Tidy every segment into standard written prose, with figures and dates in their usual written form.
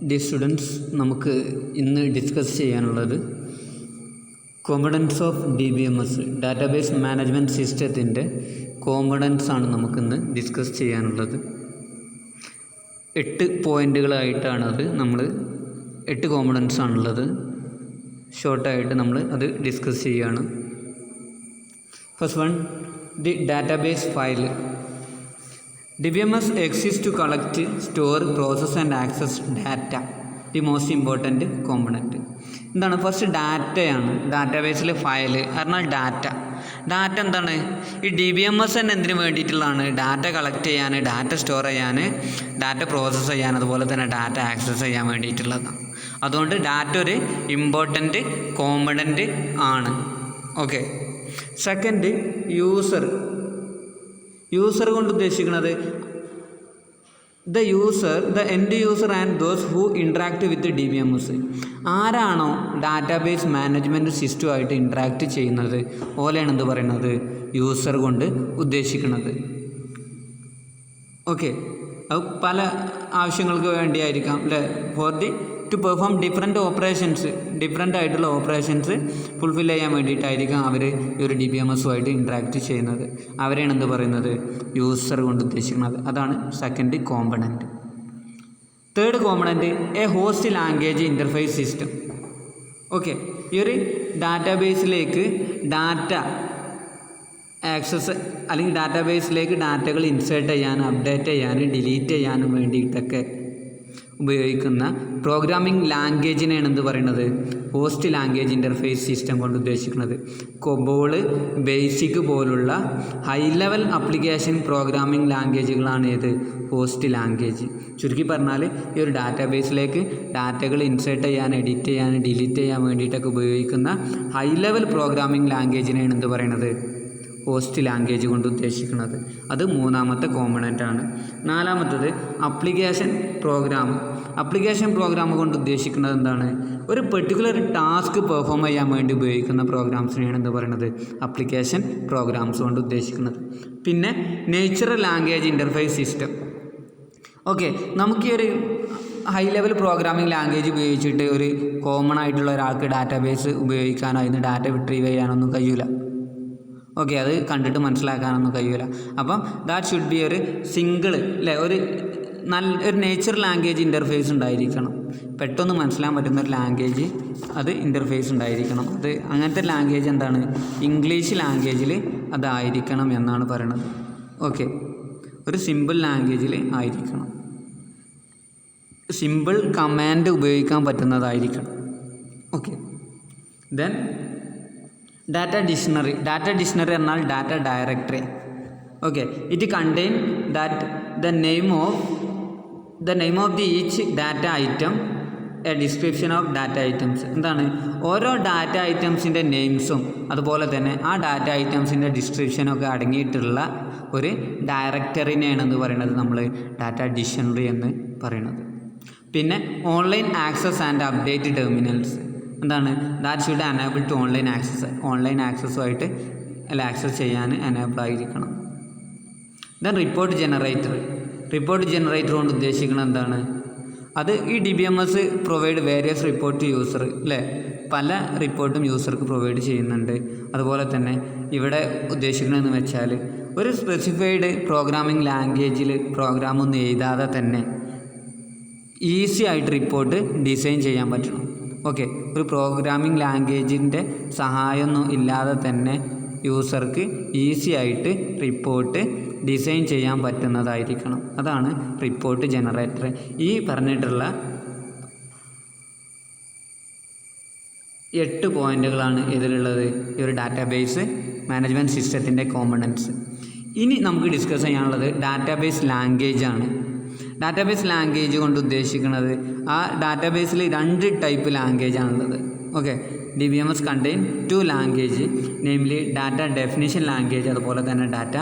D students, നമുക്ക് ഇന്ന് discuss ചെയ്യാനുള്ളത് components of DBMS database management സിസ്റ്റത്തിൻ്റെ കോമ്പണൻസ് ആണ് നമുക്കിന്ന് ഡിസ്കസ് ചെയ്യാനുള്ളത്. 8 പോയിൻ്റുകളായിട്ടാണത് നമ്മൾ 8 കോമ്പണൻസ് ആണുള്ളത്. ഷോർട്ടായിട്ട് നമ്മൾ അത് ഡിസ്കസ് ചെയ്യുകയാണ്. First one, the database file. DBMS exists to collect, store, process and access data. The most important component എന്താണ്? ഫസ്റ്റ് ഡാറ്റയാണ്. ഡാറ്റാബേസിലെ ഫയൽ പറഞ്ഞാൽ ഡാറ്റ എന്താണ്? ഈ DBMS തന്നെ എന്തിനു വേണ്ടിയിട്ടുള്ളതാണ്? ഡാറ്റ കളക്ട് ചെയ്യാൻ, ഡാറ്റ സ്റ്റോർ ചെയ്യാൻ, ഡാറ്റ പ്രോസസ്സ് ചെയ്യാൻ, അതുപോലെ തന്നെ ഡാറ്റ ആക്സസ് ചെയ്യാൻ വേണ്ടിയിട്ടുള്ളതാണ്. അതുകൊണ്ട് ഡാറ്റ ഒരു ഇമ്പോർട്ടൻറ്റ് കോമ്പണൻറ്റ് ആണ്. ഓക്കെ. സെക്കൻഡ്, യൂസർ കൊണ്ട് ഉദ്ദേശിക്കുന്നത് the end user and those who interact with DBMS. ആരാണോ ഡാറ്റാബേസ് മാനേജ്മെൻറ്റ് സിസ്റ്റമായിട്ട് ഇൻട്രാക്ട് ചെയ്യുന്നത് ഓലെയാണ് എന്ത് പറയുന്നത്? യൂസർ കൊണ്ട് ഉദ്ദേശിക്കുന്നത്. ഓക്കെ. അത് പല ആവശ്യങ്ങൾക്ക് വേണ്ടിയായിരിക്കാം അല്ലേ? ടു പെർഫോം ഡിഫറെൻ്റ് ആയിട്ടുള്ള ഓപ്പറേഷൻസ് ഫുൾഫിൽ ചെയ്യാൻ വേണ്ടിയിട്ടായിരിക്കാം അവർ ഈ ഒരു DBMSുമായിട്ട് ഇൻട്രാക്ട് ചെയ്യുന്നത്. അവരെയാണ് എന്ത് പറയുന്നത്? യൂസർ കൊണ്ട് ഉദ്ദേശിക്കുന്നത്. അതാണ് second component. Third component, A host language interface system. Okay. ഈ ഒരു ഡാറ്റാബേസിലേക്ക് ഡാറ്റ ആക്സസ് അല്ലെങ്കിൽ ഡാറ്റാബേസിലേക്ക് ഡാറ്റകൾ ഇൻസേർട്ട് ചെയ്യാനും അപ്ഡേറ്റ് ചെയ്യാനും ഡിലീറ്റ് ചെയ്യാനും വേണ്ടിയിട്ടൊക്കെ ഉപയോഗിക്കുന്ന പ്രോഗ്രാമിംഗ് ലാംഗ്വേജിനെയാണ് എന്ത് പറയുന്നത്? ഹോസ്റ്റ് ലാംഗ്വേജ് ഇൻ്റർഫേസ് സിസ്റ്റം കൊണ്ട് ഉദ്ദേശിക്കുന്നത്. COBOL, ബേസിക് പോലുള്ള ഹൈ ലെവൽ ആപ്ലിക്കേഷൻ പ്രോഗ്രാമിംഗ് ലാംഗ്വേജുകളാണ് ഏത്? Host language. ചുരുക്കി പറഞ്ഞാൽ ഈ ഒരു ഡാറ്റാബേസിലേക്ക് ഡാറ്റകൾ ഇൻസേർട്ട് ചെയ്യാൻ, എഡിറ്റ് ചെയ്യാൻ, ഡിലീറ്റ് ചെയ്യാൻ വേണ്ടിയിട്ടൊക്കെ ഉപയോഗിക്കുന്ന ഹൈ ലെവൽ പ്രോഗ്രാമിംഗ് ലാംഗ്വേജിനെയാണ് എന്ത് പറയുന്നത്? ഹോസ്റ്റ് ലാംഗ്വേജ് കൊണ്ട് ഉദ്ദേശിക്കുന്നത്. അത് മൂന്നാമത്തെ കോമ്പണൻ്റാണ്. നാലാമത്തത് ആപ്ലിക്കേഷൻ പ്രോഗ്രാം കൊണ്ട് ഉദ്ദേശിക്കുന്നത് എന്താണ്? ഒരു പെർട്ടിക്കുലർ ടാസ്ക് പെർഫോം ചെയ്യാൻ വേണ്ടി ഉപയോഗിക്കുന്ന പ്രോഗ്രാംസിനെയാണ് എന്ത് പറയുന്നത്? ആപ്ലിക്കേഷൻ പ്രോഗ്രാംസ് കൊണ്ട് ഉദ്ദേശിക്കുന്നത്. പിന്നെ natural language interface system. Okay. നമുക്ക് ഈ ഒരു ഹൈ ലെവൽ പ്രോഗ്രാമിംഗ് ലാംഗ്വേജ് ഉപയോഗിച്ചിട്ട് ഒരു കോമൺ ആയിട്ടുള്ള ഒരാൾക്ക് ഡാറ്റാബേസ് ഉപയോഗിക്കാനോ അതിന് ഡാറ്റ റിട്രീവ് ചെയ്യാനൊന്നും കഴിയില്ല. ഓക്കെ. അത് കണ്ടിട്ട് മനസ്സിലാക്കാനൊന്നും കഴിയില്ല. അപ്പം ദാറ്റ് ഷുഡ് ബി ഒരു സിംഗിൾ അല്ലേ, ഒരു നേച്ചർ ലാംഗ്വേജ് ഇൻ്റർഫേസ് ഉണ്ടായിരിക്കണം. പെട്ടെന്ന് മനസ്സിലാക്കാൻ പറ്റുന്ന ഒരു ലാംഗ്വേജ് അത് ഇൻ്റർഫേസ് ഉണ്ടായിരിക്കണം. അത് അങ്ങനത്തെ ലാംഗ്വേജ് എന്താണ്? ഇംഗ്ലീഷ് ലാംഗ്വേജിൽ അതായിരിക്കണം എന്നാണ് പറയണത്. ഓക്കെ. ഒരു സിമ്പിൾ ലാംഗ്വേജിൽ ആയിരിക്കണം. സിമ്പിൾ കമാൻഡ് ഉപയോഗിക്കാൻ പറ്റുന്നതായിരിക്കണം. ഓക്കെ. ദെൻ ഡാറ്റ ഡിക്ഷണറി എന്നാൽ data directory. Okay. It contain that the name of the each data item, A description of data items. എന്താണ്? ഓരോ ഡാറ്റ ഐറ്റംസിൻ്റെ നെയിംസും അതുപോലെ തന്നെ ആ ഡാറ്റ ഐറ്റംസിൻ്റെ ഡിസ്ക്രിപ്ഷനൊക്കെ അടങ്ങിയിട്ടുള്ള ഒരു ഡയറക്ടറിനെയാണ് എന്ന് പറയുന്നത് നമ്മൾ ഡാറ്റ ഡിക്ഷണറി എന്ന് പറയുന്നത്. പിന്നെ online access and update terminals. എന്താണ്? That should enable to online ആക്സസുമായിട്ട് അല്ല ആക്സസ് ചെയ്യാൻ എനേബിൾ ആയിരിക്കണം. ദെൻ റിപ്പോർട്ട് ജനറേറ്റർ കൊണ്ട് ഉദ്ദേശിക്കുന്നത് എന്താണ്? അത് ഈ DBMS provide various report to user അല്ലേ? പല റിപ്പോർട്ടും യൂസർക്ക് പ്രൊവൈഡ് ചെയ്യുന്നുണ്ട്. അതുപോലെ തന്നെ ഇവിടെ ഉദ്ദേശിക്കണമെന്ന് വെച്ചാൽ ഒരു സ്പെസിഫൈഡ് പ്രോഗ്രാമിംഗ് ലാംഗ്വേജിൽ പ്രോഗ്രാമൊന്നും എഴുതാതെ തന്നെ ഈസി ആയിട്ട് റിപ്പോർട്ട് ഡിസൈൻ ചെയ്യാൻ പറ്റണം. ഓക്കെ. ഒരു പ്രോഗ്രാമിംഗ് ലാംഗ്വേജിൻ്റെ സഹായമൊന്നും ഇല്ലാതെ തന്നെ യൂസർക്ക് ഈസി ആയിട്ട് റിപ്പോർട്ട് ഡിസൈൻ ചെയ്യാൻ പറ്റുന്നതായിരിക്കണം. അതാണ് റിപ്പോർട്ട് ജനറേറ്റർ. ഈ പറഞ്ഞിട്ടുള്ള 8 പോയിൻ്റുകളാണ് ഇതിലുള്ളത്, ഈ ഒരു ഡാറ്റാബേസ് മാനേജ്മെൻറ്റ് സിസ്റ്റത്തിൻ്റെ കോമ്പണൻസ്. ഇനി നമുക്ക് ഡിസ്കസ് ചെയ്യാനുള്ളത് ഡാറ്റാബേസ് ലാംഗ്വേജ് ആണ്. ഡാറ്റാബേസ് ലാംഗ്വേജ് കൊണ്ട് ഉദ്ദേശിക്കുന്നത് ആ ഡാറ്റാബേസിൽ 2 ടൈപ്പ് ലാംഗ്വേജ് ആണുള്ളത്. Okay. DBMS contain 2 language, namely data definition language അതുപോലെ തന്നെ ഡാറ്റ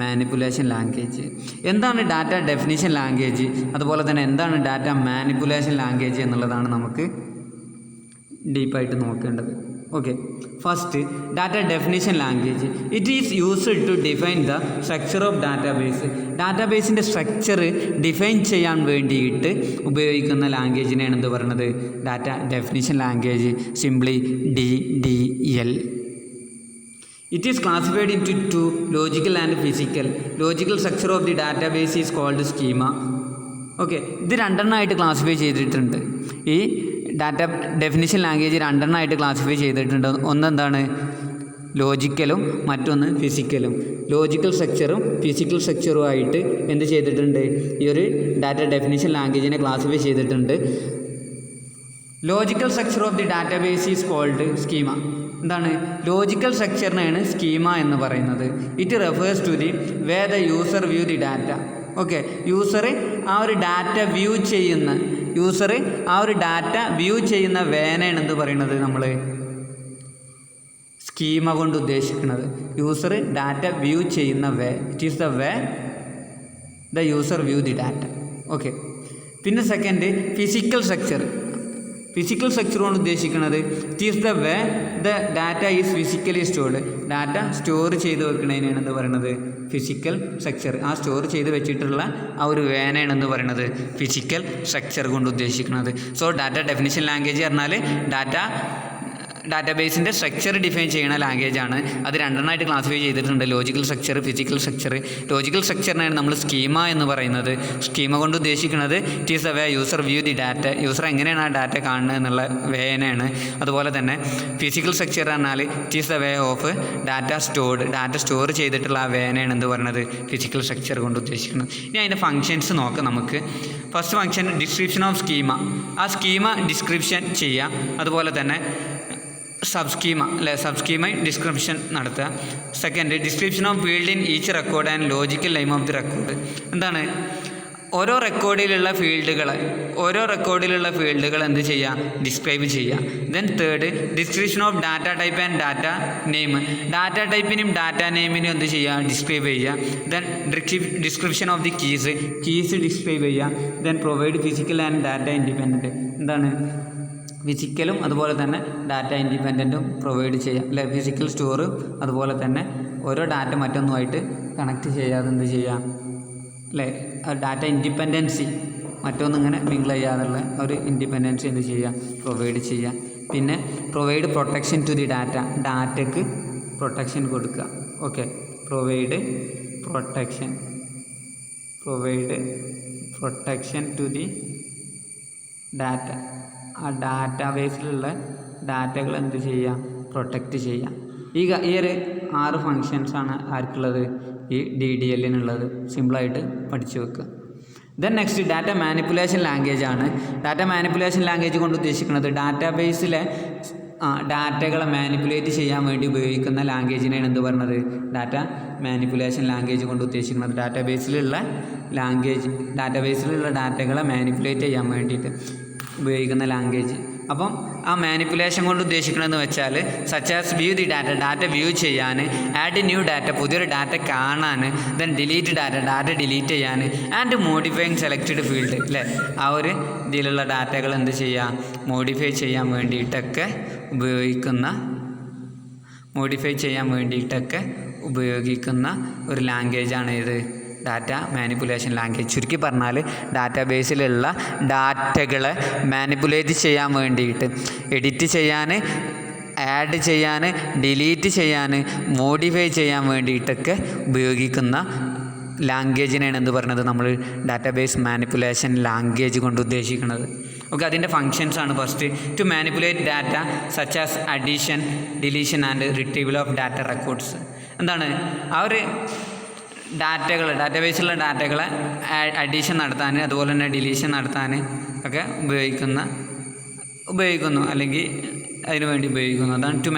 മാനിപ്പുലേഷൻ ലാംഗ്വേജ്. എന്താണ് ഡാറ്റ ഡെഫിനിഷൻ ലാംഗ്വേജ്, അതുപോലെ തന്നെ എന്താണ് ഡാറ്റ മാനിപ്പുലേഷൻ ലാംഗ്വേജ് എന്നുള്ളതാണ് നമുക്ക് ഡീപ്പായിട്ട് നോക്കേണ്ടത്. Okay, first, data definition language. It is used to define the structure of database. ഡാറ്റാബേസിൻ്റെ സ്ട്രക്ചർ ഡിഫൈൻ ചെയ്യാൻ വേണ്ടിയിട്ട് ഉപയോഗിക്കുന്ന ലാംഗ്വേജിനെയാണ് എന്ത് പറയുന്നത്? Data definition language, simply DDL. It is classified into two, logical and physical. Logical structure of the database is called schema. Okay, ഇത് രണ്ടെണ്ണമായിട്ട് classify ചെയ്തിട്ടുണ്ട്. ഈ ഡാറ്റ ഡെഫിനിഷൻ ലാംഗ്വേജ് രണ്ടെണ്ണമായിട്ട് ക്ലാസിഫൈ ചെയ്തിട്ടുണ്ട്. ഒന്നെന്താണ്? ലോജിക്കലും മറ്റൊന്ന് ഫിസിക്കലും. ലോജിക്കൽ സ്ട്രക്ചറും ഫിസിക്കൽ സ്ട്രക്ചറും ആയിട്ട് എന്ത് ചെയ്തിട്ടുണ്ട്? ഈ ഒരു ഡാറ്റ ഡെഫിനിഷൻ ലാംഗ്വേജിനെ ക്ലാസിഫൈ ചെയ്തിട്ടുണ്ട്. Logical structure of the database is called schema. എന്താണ്? ലോജിക്കൽ സ്ട്രക്ചറിനെയാണ് സ്കീമ എന്ന് പറയുന്നത്. It refers to the way the user view the data. Okay, user ആ ഒരു ഡാറ്റ വ്യൂ ചെയ്യുന്ന വേനെയാണ് എന്ത് പറയുന്നത് നമ്മൾ സ്കീമ കൊണ്ട് ഉദ്ദേശിക്കുന്നത്. യൂസർ ഡാറ്റ വ്യൂ ചെയ്യുന്ന way, it is the way the user view the data. Okay, പിന്നെ second physical structure. Physical structure കൊണ്ട് ഉദ്ദേശിക്കുന്നത് it is the way the data is physically stored. Data store ചെയ്ത് വെക്കുന്നതിനാണ് എന്ത് പറയുന്നത്? Physical structure. ആ store ചെയ്ത് വെച്ചിട്ടുള്ള ആ ഒരു വേനയാണ് എന്ന് പറയുന്നത് ഫിസിക്കൽ സ്ട്രക്ചർ കൊണ്ട് ഉദ്ദേശിക്കുന്നത്. സോ ഡാറ്റ ഡെഫിനിഷൻ ലാംഗ്വേജ് പറഞ്ഞാൽ ഡാറ്റാബേസിൻ്റെ സ്ട്രക്ചർ ഡിഫൈൻ ചെയ്യുന്ന ലാംഗ്വേജാണ്. അത് രണ്ടെണ്ണമായിട്ട് ക്ലാസിഫൈ ചെയ്തിട്ടുണ്ട്, logical structure, physical structure. Logical സ്ട്രക്ചറിനാണ് നമ്മൾ സ്കീമ എന്ന് പറയുന്നത്. സ്കീമ കൊണ്ട് ഉദ്ദേശിക്കുന്നത് it is the way user view the data. User എങ്ങനെയാണ് ആ ഡാറ്റ കാണുന്നത് എന്നുള്ള വേനെയാണ്. അതുപോലെ തന്നെ ഫിസിക്കൽ സ്ട്രക്ചർ പറഞ്ഞാൽ it is the way of data store ചെയ്തിട്ടുള്ള ആ വേനെയാണ് എന്ത് പറയുന്നത്? ഫിസിക്കൽ സ്ട്രക്ചർ കൊണ്ട് ഉദ്ദേശിക്കുന്നത്. ഇനി അതിൻ്റെ ഫങ്ഷൻസ് നോക്കാം നമുക്ക്. First function description of schema. ആ സ്കീമ ഡിസ്ക്രിപ്ഷൻ ചെയ്യാം. അതുപോലെ തന്നെ സബ്സ്കീമ ഡിസ്ക്രിപ്ഷൻ നടത്തുക. Second, description of field in each record and logical name of the record. എന്താണ്? ഓരോ റെക്കോർഡിലുള്ള ഫീൽഡുകൾ എന്ത് ചെയ്യുക? ഡിസ്ക്രൈബ് ചെയ്യുക. Then third, description of data type and data name. Data ടൈപ്പിനും ഡാറ്റ നെയിമിനും എന്ത് ചെയ്യുക? ഡിസ്ക്രൈബ് ചെയ്യുക. Then description of the keys describe ചെയ്യുക. Then provide physical and data independent. എന്താണ്? ഫിസിക്കലും അതുപോലെ തന്നെ ഡാറ്റ ഇൻഡിപെൻഡൻറ്റും പ്രൊവൈഡ് ചെയ്യാം അല്ലെ. ഫിസിക്കൽ സ്റ്റോറും അതുപോലെ തന്നെ ഓരോ ഡാറ്റ മറ്റൊന്നുമായിട്ട് കണക്ട് ചെയ്യാതെ എന്ത് ചെയ്യാം അല്ലേ? ഡാറ്റ ഇൻഡിപെൻഡൻസി മറ്റൊന്നും ഇങ്ങനെ മിങ്കിൾ ചെയ്യാതുള്ള ഒരു ഇൻഡിപെൻഡൻസി എന്ത് ചെയ്യുക? പ്രൊവൈഡ് ചെയ്യുക. പിന്നെ പ്രൊവൈഡ് പ്രൊട്ടക്ഷൻ ടു ദി ഡാറ്റയ്ക്ക് പ്രൊട്ടക്ഷൻ കൊടുക്കുക. Okay, provide protection to the data. ആ ഡാറ്റാബേസിലുള്ള ഡാറ്റകൾ എന്ത് ചെയ്യുക? പ്രൊട്ടക്റ്റ് ചെയ്യുക. ഈ ഒരു 6 ഫങ്ഷൻസാണ് ആർക്കുള്ളത്? ഈ DDLനുള്ളത്. സിമ്പിളായിട്ട് പഠിച്ചു വെക്കുക. Then next data manipulation language ആണ്. ഡാറ്റ മാനിപ്പുലേഷൻ ലാംഗ്വേജ് കൊണ്ട് ഉദ്ദേശിക്കുന്നത് ഡാറ്റാബേസിലെ ഡാറ്റകളെ മാനിപ്പുലേറ്റ് ചെയ്യാൻ വേണ്ടി ഉപയോഗിക്കുന്ന ലാംഗ്വേജിനെയാണ് എന്ത് പറയുന്നത്? ഡാറ്റ മാനിപ്പുലേഷൻ ലാംഗ്വേജ് കൊണ്ട് ഉദ്ദേശിക്കുന്നത് ഡാറ്റാബേസിലുള്ള ഡാറ്റകളെ മാനിപ്പുലേറ്റ് ചെയ്യാൻ വേണ്ടിയിട്ട് ഉപയോഗിക്കുന്ന ലാംഗ്വേജ്. അപ്പം ആ മാനിപ്പുലേഷൻ കൊണ്ട് ഉദ്ദേശിക്കണമെന്ന് വെച്ചാൽ such as view the data view ചെയ്യാൻ, ആഡ് ന്യൂ ഡാറ്റ പുതിയൊരു ഡാറ്റ കാണാൻ, ദെൻ ഡിലീറ്റ് ഡാറ്റ ഡിലീറ്റ് ചെയ്യാൻ, ആൻഡ് മോഡിഫൈങ് സെലക്റ്റഡ് ഫീൽഡ് അല്ലേ. ആ ഒരു ഇതിലുള്ള ഡാറ്റകൾ എന്ത് ചെയ്യുക? മോഡിഫൈ ചെയ്യാൻ വേണ്ടിയിട്ടൊക്കെ ഉപയോഗിക്കുന്ന ഒരു ലാംഗ്വേജാണ് ഇത് ഡാറ്റ മാനിപ്പുലേഷൻ ലാംഗ്വേജ്. ചുരുക്കി പറഞ്ഞാൽ ഡാറ്റാബേസിലുള്ള ഡാറ്റകളെ മാനിപ്പുലേറ്റ് ചെയ്യാൻ വേണ്ടിയിട്ട്, എഡിറ്റ് ചെയ്യാൻ, ആഡ് ചെയ്യാൻ, ഡിലീറ്റ് ചെയ്യാൻ, മോഡിഫൈ ചെയ്യാൻ വേണ്ടിയിട്ടൊക്കെ ഉപയോഗിക്കുന്ന ലാംഗ്വേജിനെയാണ് എന്ത് പറയുന്നത്? നമ്മൾ ഡാറ്റാബേസ് മാനിപ്പുലേഷൻ ലാംഗ്വേജ് കൊണ്ട് ഉദ്ദേശിക്കുന്നത്. ഓക്കെ, അതിൻ്റെ ഫങ്ഷൻസാണ് first to manipulate data such as addition, deletion and retrieval of data records. എന്താണ്? ആ ഒരു ഡാറ്റാബേസിലുള്ള ഡാറ്റകളെ അഡീഷൻ നടത്താൻ അതുപോലെ തന്നെ ഡിലീഷൻ നടത്താൻ ഒക്കെ ഉപയോഗിക്കുന്നു അല്ലെങ്കിൽ അതിനു വേണ്ടി ഉപയോഗിക്കുന്നു. അതാണ് ടു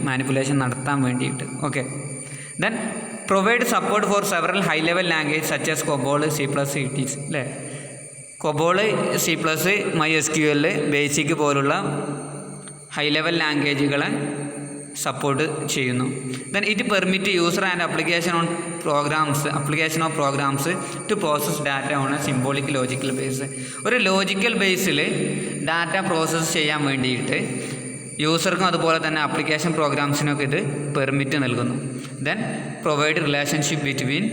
മാനിപ്പുലേഷൻ നടത്താൻ വേണ്ടിയിട്ട്. Okay, then provide support for several high level language such as COBOL, C++, ETC അല്ലേ. COBOL, C++, MySQL, ബേസിക് പോലുള്ള ഹൈ ലെവൽ ലാംഗ്വേജുകളെ സപ്പോർട്ട് ചെയ്യുന്നു. Then it permit user and application of programs to process data on a symbolic logical base. ഒരു logical ബേസിൽ data process ചെയ്യാൻ വേണ്ടിയിട്ട് യൂസർക്കും അതുപോലെ തന്നെ ആപ്ലിക്കേഷൻ പ്രോഗ്രാംസിനൊക്കെ ഇത് പെർമിറ്റ് നൽകുന്നു. ദെൻ പ്രൊവൈഡ് റിലേഷൻഷിപ്പ് ബിറ്റ്വീൻ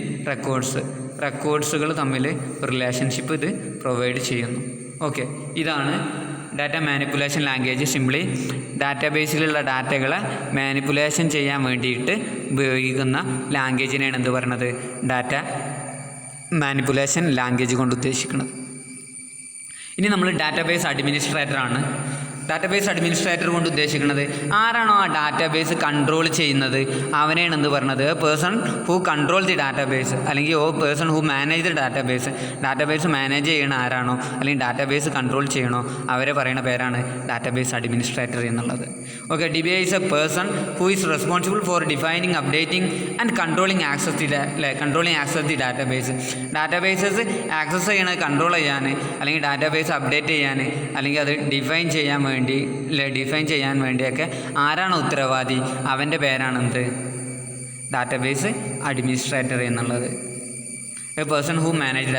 റെക്കോർഡ്സുകൾ തമ്മിൽ റിലേഷൻഷിപ്പ് ഇത് പ്രൊവൈഡ് ചെയ്യുന്നു. ഓക്കെ, ഇതാണ് ഡാറ്റ മാനിപ്പുലേഷൻ ലാംഗ്വേജ്. സിംപ്ലി ഡാറ്റാബേസിലുള്ള ഡാറ്റകളെ മാനിപ്പുലേഷൻ ചെയ്യാൻ വേണ്ടിയിട്ട് ഉപയോഗിക്കുന്ന ലാംഗ്വേജിനെയാണ് എന്ത് പറയുന്നത്? ഡാറ്റ മാനിപ്പുലേഷൻ ലാംഗ്വേജ് കൊണ്ട് ഉദ്ദേശിക്കുന്നത്. ഇനി നമ്മൾ ഡാറ്റാബേസ് അഡ്മിനിസ്ട്രേറ്ററാണ്. ഡാറ്റാബേസ് അഡ്മിനിസ്ട്രേറ്റർ കൊണ്ട് ഉദ്ദേശിക്കുന്നത് ആരാണോ ആ ഡാറ്റാബേസ് കൺട്രോൾ ചെയ്യുന്നത് അവനെയാണ് എന്ത് പറയുന്നത്? Person who control the database, അല്ലെങ്കിൽ person who manage the database manage ചെയ്യണ ആരാണോ അല്ലെങ്കിൽ ഡാറ്റാബേസ് കൺട്രോൾ ചെയ്യണോ അവരെ പറയുന്ന പേരാണ് ഡാറ്റാബേസ് അഡ്മിനിസ്ട്രേറ്റർ എന്നുള്ളത്. Okay, DBA is a person who is responsible for defining, updating and controlling access the databases access ചെയ്യണത് കൺട്രോൾ ചെയ്യാൻ, അല്ലെങ്കിൽ ഡാറ്റാബേസ് അപ്ഡേറ്റ് ചെയ്യാൻ, അല്ലെങ്കിൽ അത് ഡിഫൈൻ ചെയ്യാൻ വേണ്ടിയൊക്കെ ആരാണ് ഉത്തരവാദി അവൻ്റെ പേരാണെന്ത്? ഡാറ്റാബേസ് അഡ്മിനിസ്ട്രേറ്റർ എന്നുള്ളത്. A person who manage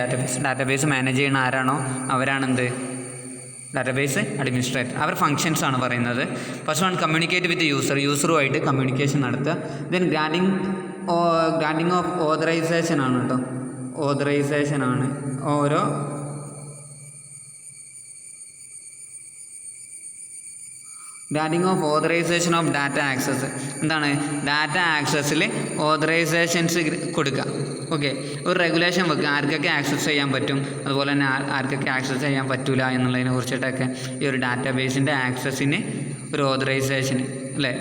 database manage ചെയ്യുന്ന ആരാണോ അവരാണെന്ത്? Database administrator. അവർ ഫങ്ഷൻസ് ആണ് പറയുന്നത്. ഫസ്റ്റ് വൺ, കമ്മ്യൂണിക്കേറ്റ് വിത്ത് യൂസറുമായിട്ട് കമ്മ്യൂണിക്കേഷൻ നടത്തുക. ദെൻ ഗ്രാൻഡിങ് ഓഫ് ഓതറൈസേഷൻ ആണ് കേട്ടോ. ഓതറൈസേഷൻ ആണ് ഓരോ granting of authorization of data access. എന്താണ്? ഡാറ്റ ആക്സസിൽ ഓതറൈസേഷൻസ് കൊടുക്കുക. ഓക്കെ, ഒരു റെഗുലേഷൻ വെക്കുക, ആർക്കൊക്കെ ആക്സസ് ചെയ്യാൻ പറ്റും, അതുപോലെ തന്നെ ആർക്കൊക്കെ ആക്സസ് ചെയ്യാൻ പറ്റില്ല എന്നുള്ളതിനെ കുറിച്ചിട്ടൊക്കെ ഈ ഒരു ഡാറ്റാബേസിൻ്റെ ആക്സസിന് ഒരു ഓതറൈസേഷൻ അല്ലേ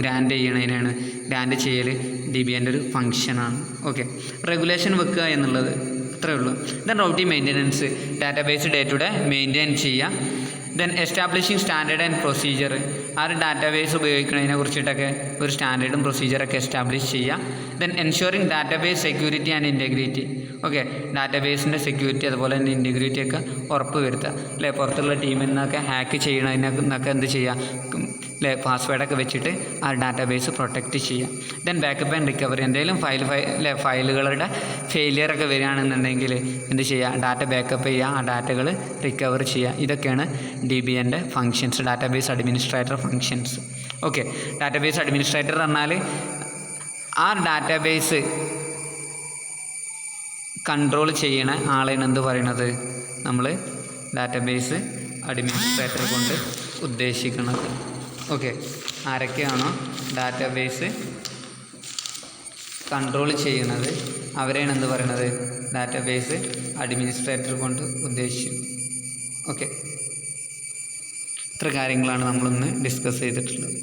ഗ്രാൻഡ് ചെയ്യണതിനാണ്. ഗ്രാൻഡ് ചെയ്യൽ DBAൻ്റെ ഒരു ഫങ്ഷനാണ്. ഓക്കെ, റെഗുലേഷൻ വെക്കുക എന്നുള്ളത് അത്രയേ ഉള്ളൂ. Then routine maintenance, database day to day maintain ചെയ്യുക. Then establishing standard and procedure, ആ ഒരു ഡാറ്റാബേസ് ഉപയോഗിക്കുന്നതിനെ കുറിച്ചിട്ടൊക്കെ ഒരു സ്റ്റാൻഡേർഡും പ്രൊസീജിയറൊക്കെ എസ്റ്റാബ്ലിഷ് ചെയ്യുക. Then ensuring database security and integrity. Okay, ഡാറ്റാബേസിൻ്റെ സെക്യൂരിറ്റി അതുപോലെ തന്നെ ഇൻറ്റഗ്രിറ്റി ഒക്കെ ഉറപ്പ് വരുത്തുക അല്ലേ. പുറത്തുള്ള ടീമിൽ നിന്നൊക്കെ ഹാക്ക് ചെയ്യണതിനൊക്കെ എന്ത് ചെയ്യുക അല്ലേ, പാസ്വേഡൊക്കെ വെച്ചിട്ട് ആ ഡാറ്റാബേസ് പ്രൊട്ടക്റ്റ് ചെയ്യുക. ദെൻ ബാക്കപ്പ് ആൻഡ് റിക്കവറി, എന്തെങ്കിലും ഫയലുകളുടെ ഫെയിലിയറൊക്കെ വരികയാണെന്നുണ്ടെങ്കിൽ എന്ത് ചെയ്യുക? ഡാറ്റ ബാക്കപ്പ് ചെയ്യുക, ആ ഡാറ്റകൾ റിക്കവർ ചെയ്യുക. ഇതൊക്കെയാണ് DBAൻ്റെ functions, database administrator functions. Okay, database administrator പറഞ്ഞാൽ ആ ഡാറ്റാബേസ് കൺട്രോൾ ചെയ്യണ ആളെയാണ് എന്ത് പറയണത്? നമ്മൾ ഡാറ്റാബേസ് അഡ്മിനിസ്ട്രേറ്റർ കൊണ്ട് ഉദ്ദേശിക്കുന്നത്. ഓക്കെ, ആരൊക്കെയാണോ ഡാറ്റാബേസ് കൺട്രോൾ ചെയ്യണത് അവരെയാണ് എന്ത് പറയണത്? ഡാറ്റാബേസ് അഡ്മിനിസ്ട്രേറ്റർ കൊണ്ട് ഉദ്ദേശിക്കും. ഓക്കെ, ഇത്ര കാര്യങ്ങളാണ് നമ്മളിന്ന് ഡിസ്കസ് ചെയ്തിട്ടുള്ളത്.